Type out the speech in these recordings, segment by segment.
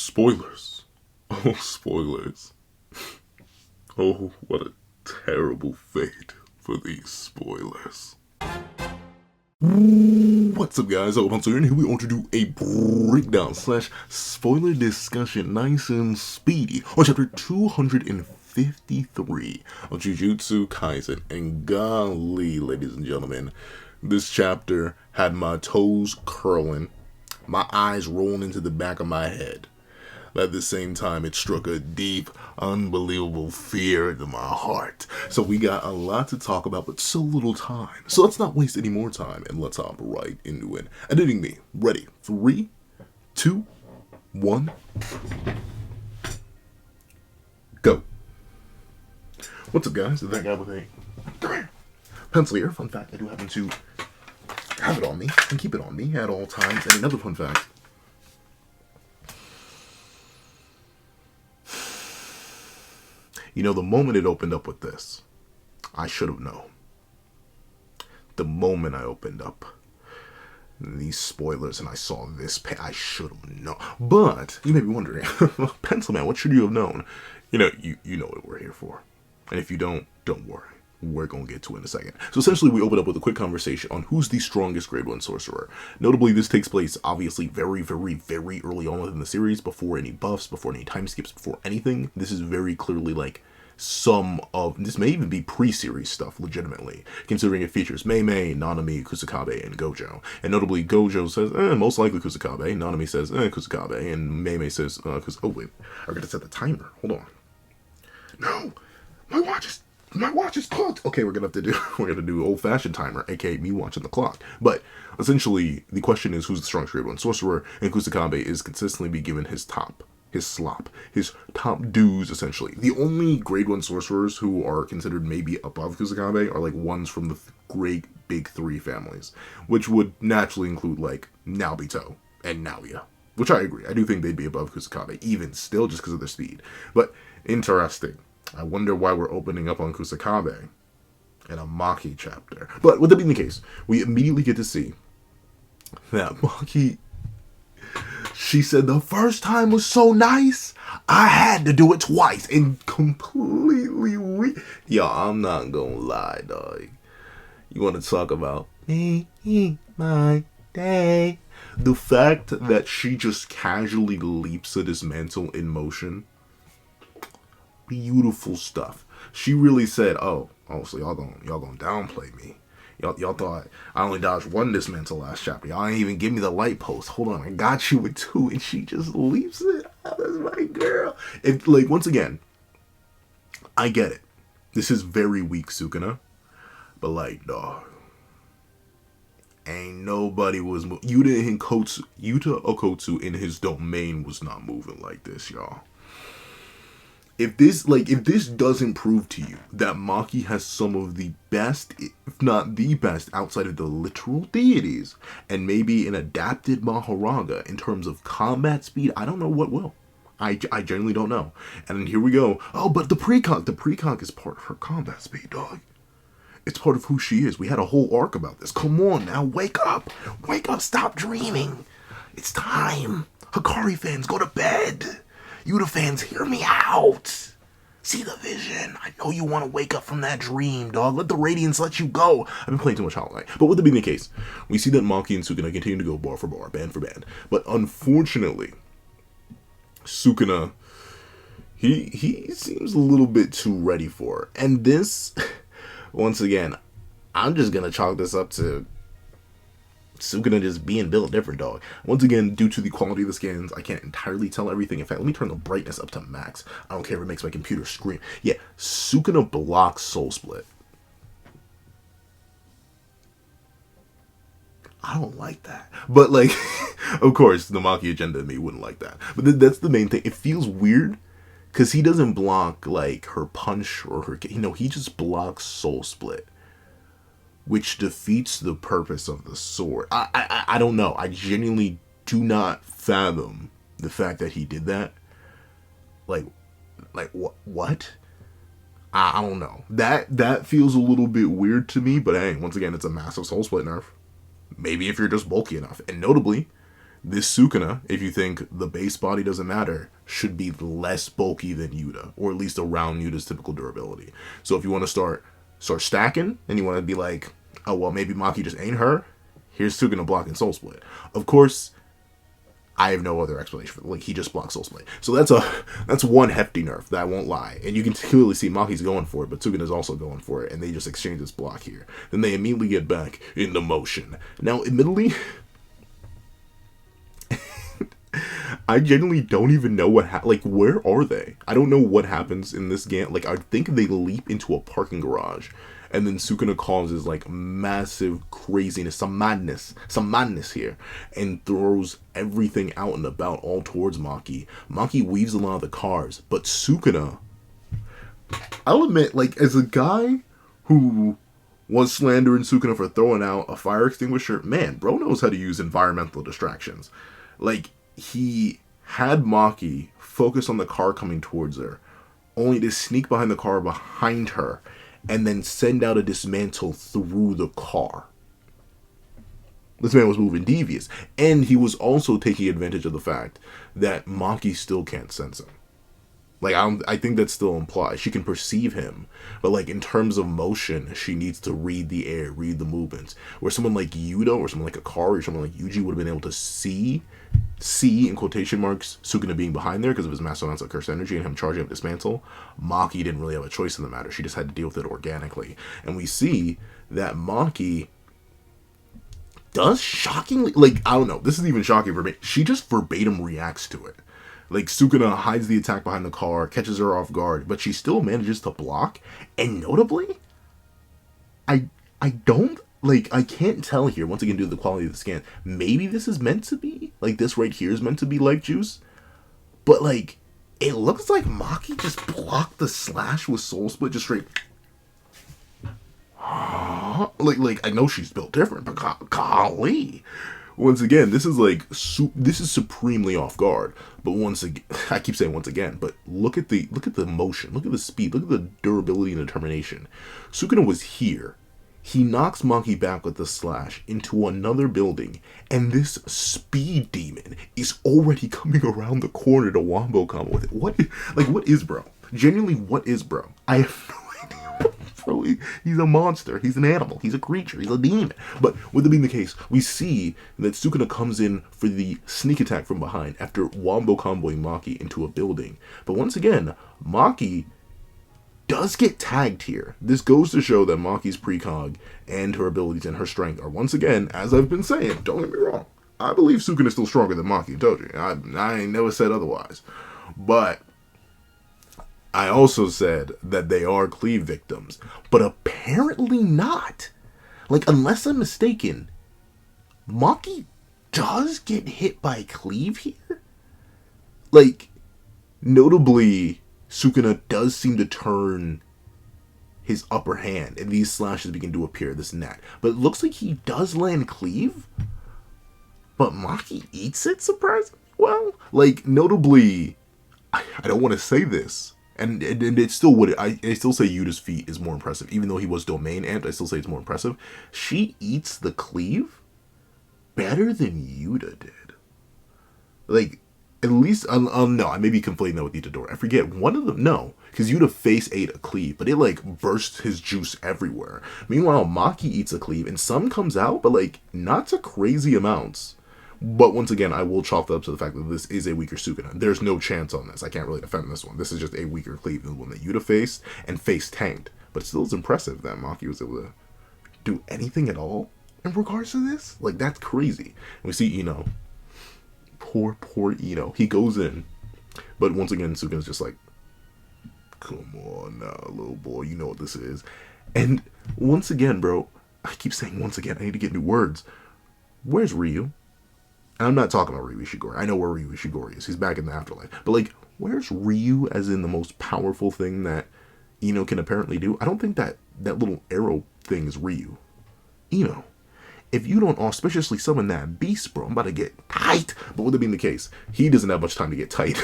Spoilers. Oh, spoilers. Oh, what a terrible fate for these spoilers. What's up, guys? I'm here, and here we want to do a breakdown slash spoiler discussion, nice and speedy, on chapter 253 of Jujutsu Kaisen. And golly, ladies and gentlemen, this chapter had my toes curling, my eyes rolling into the back of my head. But at the same time, it struck a deep, unbelievable fear into my heart. So we got a lot to talk about, but so little time. So let's not waste any more time, and let's hop right into it. Editing me. Ready. 3, 2, 1. Go. What's up, guys? That guy with a pencil here. Fun fact, I do happen to have it on me and keep it on me at all times. And another fun fact. You know, the moment it opened up with this, I should have known. The moment I opened up these spoilers and I saw this, I should have known. But you may be wondering, Pencil Man, what should you have known? You know what we're here for. And if you don't worry. We're going to get to it in a second. So essentially, we open up with a quick conversation on who's the strongest grade 1 sorcerer. Notably, this takes place, obviously, very, very, very early on within the series, before any buffs, before any time skips, before anything. This is very clearly, like, this may even be pre-series stuff, legitimately, considering it features Mei, Nanami, Kusakabe, and Gojo. And notably, Gojo says, most likely Kusakabe, Nanami says, Kusakabe, and Mei says, oh wait, I gotta set the timer, hold on. No! My watch is clocked. Okay, we're gonna do old-fashioned timer, aka me watching the clock. But essentially, the question is who's the strongest grade 1 sorcerer, and Kusakabe is consistently be given his top dues, essentially. The only grade 1 sorcerers who are considered maybe above Kusakabe are like ones from the great big 3 families, which would naturally include like Naobito and Naoya, which I agree. I do think they'd be above Kusakabe, even still, just because of their speed. But interesting. I wonder why we're opening up on Kusakabe in a Maki chapter. But with that being the case, we immediately get to see that Maki, she said the first time was so nice, I had to do it twice. And completely Yo, I'm not gonna lie, dog. You want to talk about me, my day? The fact that she just casually leaps at his mantle in motion. Beautiful stuff. She really said, oh, so y'all gonna downplay me. Y'all thought I only dodged 1 dismantle last chapter. Y'all ain't even give me the light post. Hold on, I got you with 2, and she just leaps it. Oh, that's my girl. It, like, once again, I get it. This is very weak Sukuna, but like, dog, ain't nobody was Yuta Okotsu in his domain was not moving like this, y'all. If this doesn't prove to you that Maki has some of the best, if not the best, outside of the literal deities, and maybe an adapted Mahoraga in terms of combat speed, I don't know what will. I genuinely don't know. And then here we go. Oh, but the precog is part of her combat speed, dog. It's part of who she is. We had a whole arc about this. Come on now, wake up. Wake up, stop dreaming. It's time. Hikari fans, go to bed. Yuta fans, hear me out. See the vision. I know you want to wake up from that dream, dog. Let the radiance let you go. I've been playing too much Hollow Knight. But with that being the case, we see that Maki and Sukuna continue to go bar for bar, band for band. But unfortunately, Sukuna, he seems a little bit too ready for it. And this, once again, I'm just going to chalk this up to Sukuna just being built different, dog. Once again, due to the quality of the skins, I can't entirely tell everything. In fact, let me turn the brightness up to max. I don't care if it makes my computer scream. Yeah, Sukuna blocks Soul Split. I don't like that. But, like, of course, the Maki agenda in me wouldn't like that. But that's the main thing. It feels weird, because he doesn't block, like, her punch or her... he just blocks Soul Split, which defeats the purpose of the sword. I don't know. I genuinely do not fathom the fact that he did that. Like what? I don't know. That feels a little bit weird to me, but hey, once again, it's a massive soul split nerf. Maybe if you're just bulky enough. And notably, This Sukuna, if you think the base body doesn't matter, should be less bulky than Yuta, or at least around Yuta's typical durability. So if you want to start stacking, and you want to be like, oh well, maybe Maki just ain't her, here's Sukuna blocking Soul Split. Of course, I have no other explanation for it. Like, he just blocks Soul Split. So that's one hefty nerf, that I won't lie. And you can clearly see Maki's going for it, but Sukuna's also going for it, and they just exchange this block here. Then they immediately get back into motion. Now, admittedly, I genuinely don't even know like, where are they? I don't know what happens in this game. Like, I think they leap into a parking garage, and then Sukuna causes, like, massive craziness, some madness here, and throws everything out and about all towards Maki. Maki weaves a lot of the cars, but Sukuna, I'll admit, like, as a guy who was slandering Sukuna for throwing out a fire extinguisher, man, bro knows how to use environmental distractions. Like, he had Maki focus on the car coming towards her, only to sneak behind the car behind her, and then send out a dismantle through the car. This man was moving devious. And he was also taking advantage of the fact that Maki still can't sense him. Like, I think that still implies she can perceive him, but, like, in terms of motion, she needs to read the air, read the movements. Where someone like Yuta, or someone like Akari, or someone like Yuji would have been able to see, in quotation marks, Sukuna being behind there because of his massive amounts of cursed energy and him charging up Dismantle. Maki didn't really have a choice in the matter. She just had to deal with it organically. And we see that Maki does shockingly, like, I don't know, this is even shocking for me. She just verbatim reacts to it. Like, Sukuna hides the attack behind the car, catches her off guard, but she still manages to block. And notably, I don't, like, I can't tell here, once again, due to the quality of the scan. Maybe this is meant to be, like, this right here is meant to be Life Juice. But, like, it looks like Maki just blocked the slash with Soul Split just straight. Like, I know she's built different, but golly. Once again, this is like, this is supremely off guard. But once again, I keep saying once again, but look at the motion, look at the speed, look at the durability and determination. Sukuna was here. He knocks Maki back with the slash into another building, and this speed demon is already coming around the corner to wombo combo with it. What is bro? Genuinely, what is bro? I have no idea. Bro, he's a monster. He's an animal. He's a creature. He's a demon. But with it being the case, we see that Sukuna comes in for the sneak attack from behind after wombo comboing Maki into a building. But once again, Maki does get tagged here. This goes to show that Maki's precog and her abilities and her strength are, once again, as I've been saying, don't get me wrong, I believe Sukuna is still stronger than Maki and Toji. I ain't never said otherwise. But I also said that they are cleave victims, but apparently not. Like, unless I'm mistaken, Maki does get hit by cleave here. Like, notably, Sukuna does seem to turn his upper hand, and these slashes begin to appear, this and that. But it looks like he does land cleave, but Maki eats it surprisingly well. Like, notably, I don't want to say this, and it still would. I still say Yuta's feat is more impressive. Even though he was domain amped, I still say it's more impressive. She eats the cleave better than Yuta did. Like, at least, no, I may be conflating that with Itadori. I forget, one of them, no. Because Yuta face ate a cleave, but it, like, bursts his juice everywhere. Meanwhile, Maki eats a cleave, and some comes out, but, like, not to crazy amounts. But once again, I will chalk that up to the fact that this is a weaker Sukuna. There's no chance on this. I can't really defend this one. This is just a weaker cleave than the one that Yuta faced, and face tanked. But still, it's impressive that Maki was able to do anything at all in regards to this. Like, that's crazy. And we see Eno. Poor Eno. He goes in. But once again, Sukuna's just like, come on now, little boy. You know what this is. And once again, bro, I keep saying once again, I need to get new words. Where's Ryu? And I'm not talking about Ryu Ishigori. I know where Ryu Ishigori is. He's back in the afterlife. But, like, where's Ryu as in the most powerful thing that Eno can apparently do? I don't think that little arrow thing is Ryu. Eno, if you don't auspiciously summon that beast, bro, I'm about to get tight. But with it being the case, he doesn't have much time to get tight.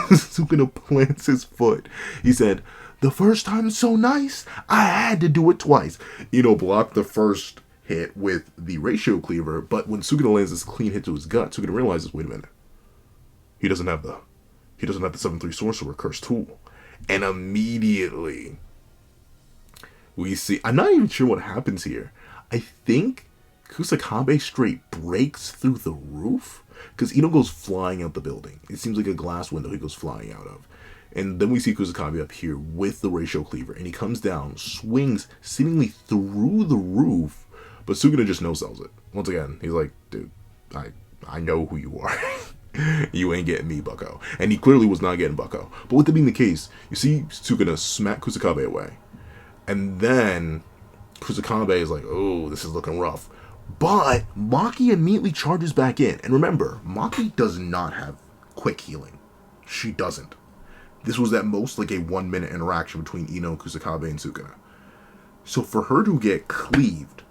Sukuna plants his foot. He said, the first time so nice, I had to do it twice. Eno blocked the first hit with the ratio cleaver, but when Sukuna lands this clean hit to his gut, Sukuna realizes, wait a minute, he doesn't have the 7-3 sorcerer curse tool. And immediately we see, I'm not even sure what happens here. I think Kusakabe straight breaks through the roof, because Eno goes flying out the building. It seems like a glass window he goes flying out of. And then we see Kusakabe up here with the ratio cleaver, and he comes down, swings seemingly through the roof, but Sukuna just no-sells it. Once again, he's like, dude, I know who you are. You ain't getting me, bucko. And he clearly was not getting bucko. But with that being the case, you see Sukuna smack Kusakabe away. And then Kusakabe is like, oh, this is looking rough. But Maki immediately charges back in. And remember, Maki does not have quick healing. She doesn't. This was at most like a 1 minute interaction between Eno, Kusakabe, and Sukuna. So for her to get cleaved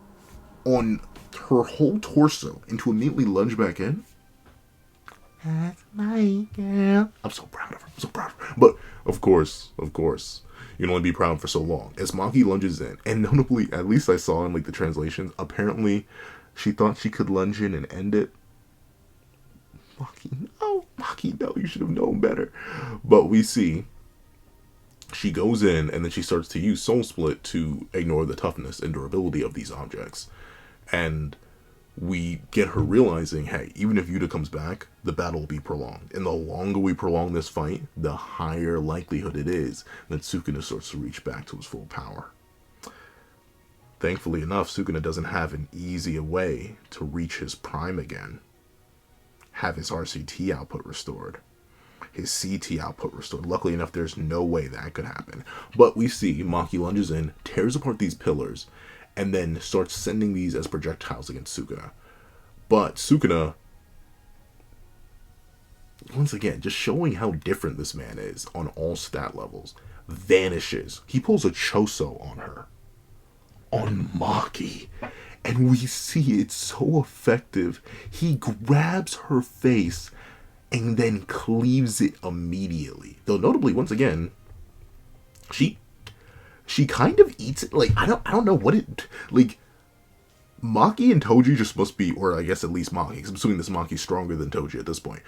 on her whole torso and to immediately lunge back in, that's my girl. I'm so proud of her. I'm so proud of her. But of course, you can only be proud for so long. As Maki lunges in, and notably, at least I saw in like the translations, apparently she thought she could lunge in and end it. Maki, no, you should have known better. But we see she goes in and then she starts to use Soul Split to ignore the toughness and durability of these objects. And we get her realizing, hey, even if Yuta comes back, the battle will be prolonged. And the longer we prolong this fight, the higher likelihood it is that Sukuna starts to reach back to his full power. Thankfully enough, Sukuna doesn't have an easy way to reach his prime again. Have his RCT output restored. His CT output restored. Luckily enough, there's no way that could happen. But we see Maki lunges in, tears apart these pillars, and then starts sending these as projectiles against Sukuna. But Sukuna, once again, just showing how different this man is on all stat levels, vanishes. He pulls a Choso on her. On Maki. And we see it so effective. He grabs her face and then cleaves it immediately. Though notably, once again, she kind of eats it. Like, I don't know what it, like, Maki and Toji just must be, or I guess at least Maki, because I'm assuming this Maki's stronger than Toji at this point,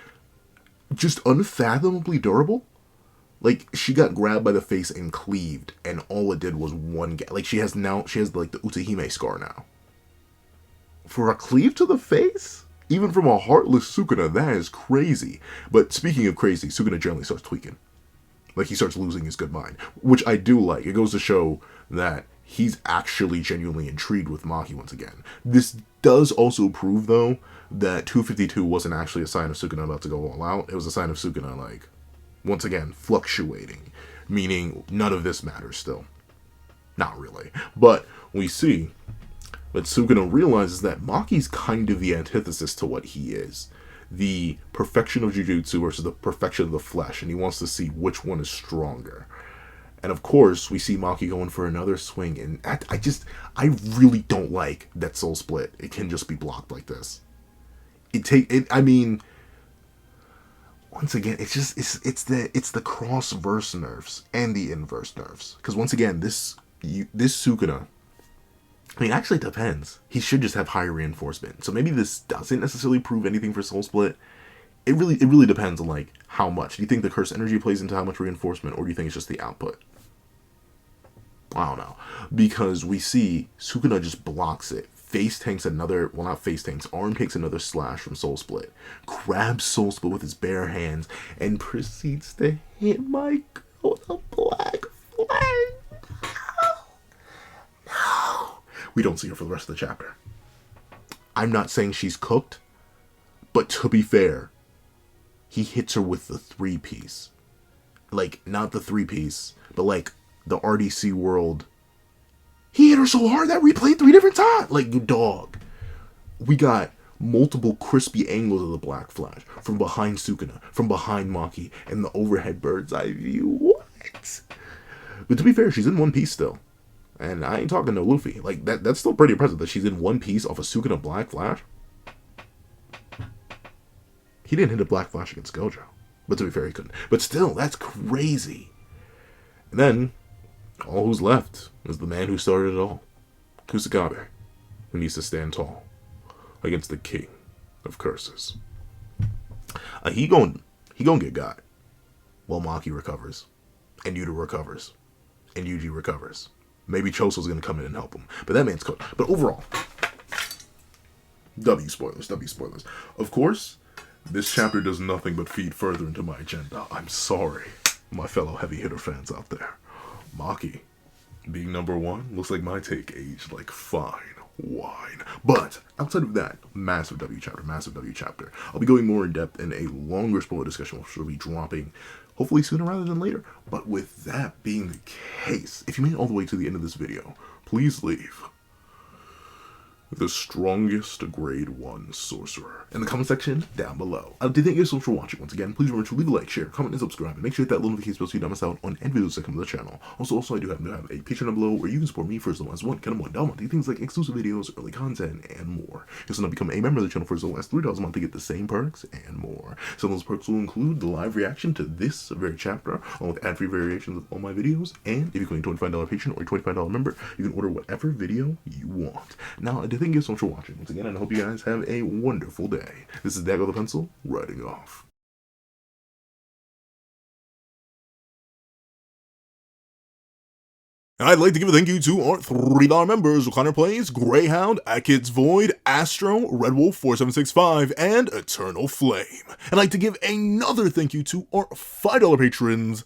just unfathomably durable. Like, she got grabbed by the face and cleaved, and all it did was one, like, she has like the Utahime scar now. For a cleave to the face? Even from a heartless Sukuna, that is crazy. But speaking of crazy, Sukuna generally starts tweaking. Like, he starts losing his good mind. Which I do like. It goes to show that he's actually genuinely intrigued with Maki once again. This does also prove, though, that 252 wasn't actually a sign of Sukuna about to go all out. It was a sign of Sukuna, like, once again, fluctuating. Meaning, none of this matters still. Not really. But we see that Sukuna realizes that Maki's kind of the antithesis to what he is. The perfection of Jujutsu versus the perfection of the flesh, and he wants to see which one is stronger. And of course, we see Maki going for another swing, and I really don't like that Soul Split. It can just be blocked like this. I mean, once again, it's the cross verse nerfs and the inverse nerfs. Because once again, this Sukuna, I mean, actually it depends. He should just have higher reinforcement. So maybe this doesn't necessarily prove anything for Soul Split. It really depends on, like, how much. Do you think the curse energy plays into how much reinforcement, or do you think it's just the output? I don't know. Because we see Sukuna just blocks it. Arm takes another slash from Soul Split. Grabs Soul Split with his bare hands and proceeds to hit my girl with a black flag. No. We don't see her for the rest of the chapter. I'm not saying she's cooked, but to be fair, he hits her with the 3-piece. Like, not the 3-piece, but like the RDC World. He hit her so hard that replayed 3 different times. Like, dog. We got multiple crispy angles of the Black Flash. From behind Sukuna, from behind Maki, and the overhead bird's eye view. What? But to be fair, she's in one piece still. And I ain't talking no Luffy. Like, that's still pretty impressive that she's in one piece off a Sukuna Black Flash. He didn't hit a Black Flash against Gojo. But to be fair, he couldn't. But still, that's crazy. And then, all who's left is the man who started it all. Kusakabe. who needs to stand tall against the king of curses. He gon' get got. Well, Maki recovers, and Yuta recovers, and Yuji recovers. Maybe Choso's gonna come in and help him, but that man's cooked. But overall, W spoilers. Of course, this chapter does nothing but feed further into my agenda. I'm sorry, my fellow heavy hitter fans out there. Maki being number one looks like my take aged like fine wine. But outside of that, massive W chapter. I'll be going more in depth in a longer spoiler discussion, which will be dropping hopefully sooner rather than later. But with that being the case, if you made it all the way to the end of this video, please leave the strongest grade 1 sorcerer in the comment section down below. I do thank you so much for watching. Once again, please remember to leave a like, share, comment, and subscribe, and make sure to hit that little notification bell so you don't miss out on any videos that come to the channel. Also, I do happen to have a Patreon down below where you can support me for as low as $1 a month. Things like exclusive videos, early content, and more. You also now become a member of the channel for as low as $3 a month to get the same perks and more. Some of those perks will include the live reaction to this very chapter, along with ad-free variations of all my videos, and if you become a $25 patron or a $25 member, you can order whatever video you want. Now, I do thank you so much for watching. Once again, and I hope you guys have a wonderful day. This is Dago the Pencil, writing off. And I'd like to give a thank you to our $3 members, Recliner Plays, Greyhound, Akids Void, Astro, Red Wolf 4765, and Eternal Flame. And I'd like to give another thank you to our $5 patrons,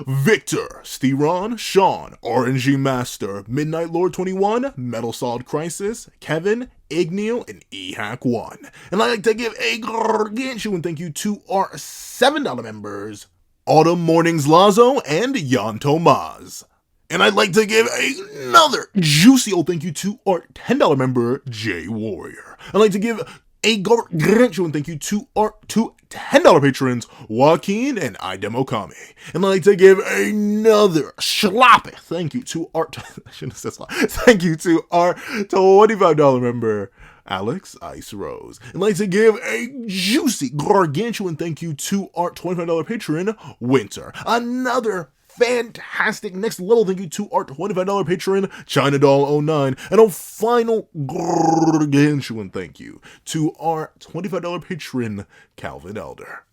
Victor, Steron, Sean, RNG Master, Midnight Lord 21, Metal Solid Crisis, Kevin, Igneel, and EHack1. And I'd like to give a gargantuan thank you to our $7 members, Autumn Mornings Lazo and Jan Tomaz. And I'd like to give another juicy old thank you to our $10 member, Jay Warrior. I'd like to give a gargantuan thank you to our two $10 patrons, Joaquin and Idemokami. And I'd like to give another sloppy thank you to our, thank you to our $25 member, Alex Ice Rose. And I'd like to give a juicy gargantuan thank you to our $25 patron, Winter. Another fantastic next level thank you to our $25 patron, ChinaDoll09, and a final gargantuan thank you to our $25 patron, Calvin Elder.